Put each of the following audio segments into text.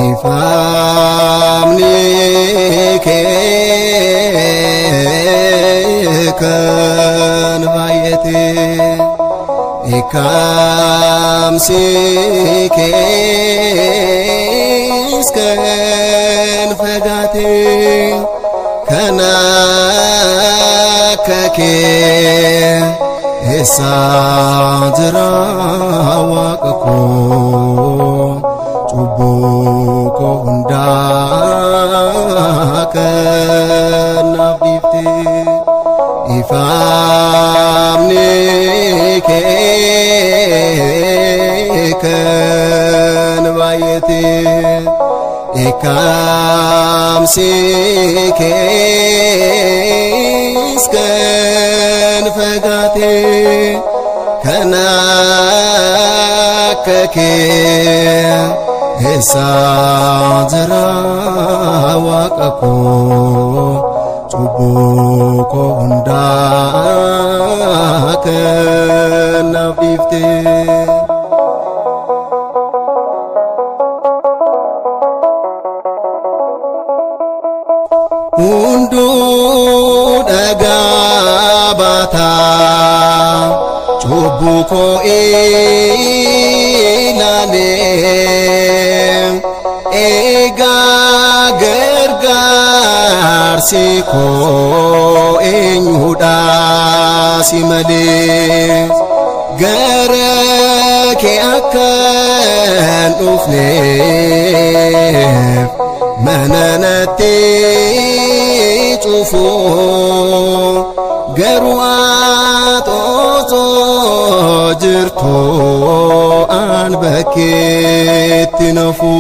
ifamni kan bayete ikamsi iskan fagate kana kake esadra waqko chubuko hunda kana bifte ifamni kan bayete ikamsi iskan fagate kana kake esadra waqko chubuko hunda kana bifte undu dagabata chubuko ilale ega gargar siko enyuda simale garake akan ufne mananati chufu garwa to jirto an bakit nafu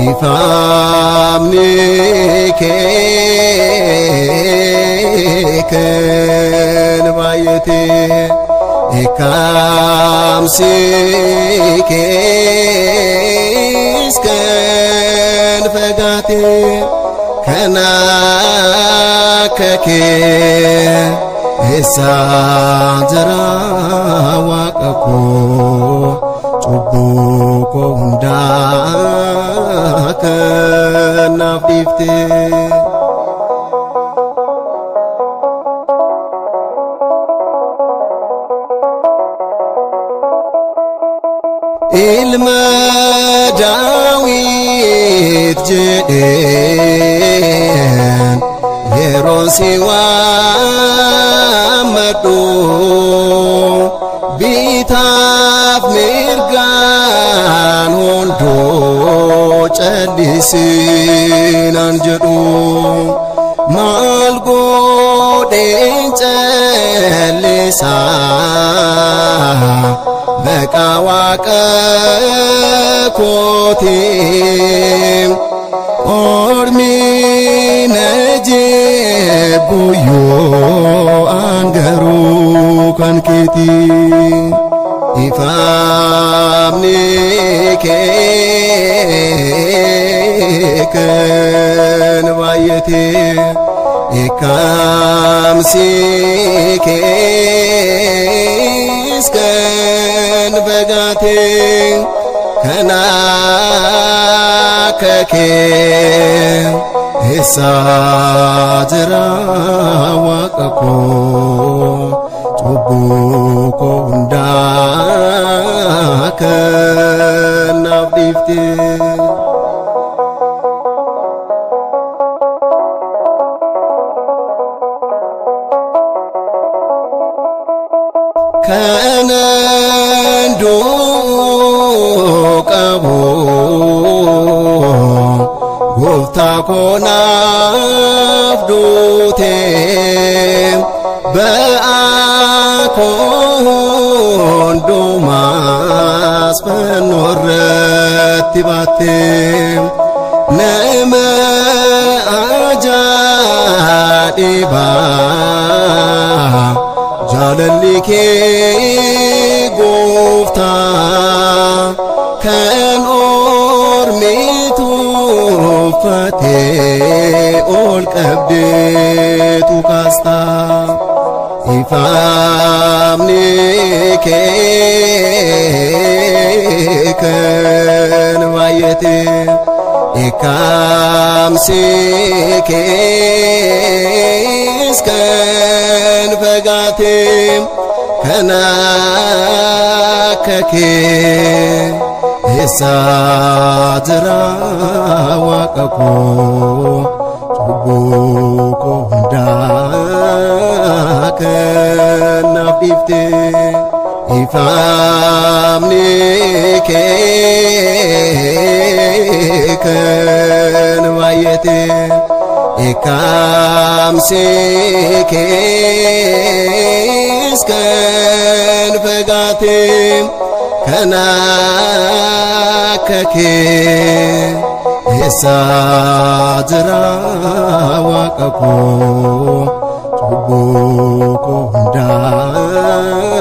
ifamni kan bayete ikamsi iskan fagate kana kake esadra waqko chubuko hunda kana bifte ilma dawit jeden yerosiwa madu bitaf mirgan hondo chalisin anjedu malgo dencelisa bekawaka kotim ormi neje buyo angaru kan kiti ifamni kan bayete ikamsi iskan bagate kana kake esadra waqko chubuko hunda kana bifte kanando kabo gofta kona abdute ba'akon dumas penorretibate nama ajadiba jalalike gofta kan ormitu fate ol qabdetu kasta ifamni kan wayete ekam sikes kan fagatim kana kake esadra waqako buko ndaka nafifte ifamnike kan wayete ekam sikes kan fagatim kana kake esadra waqako buko ndaka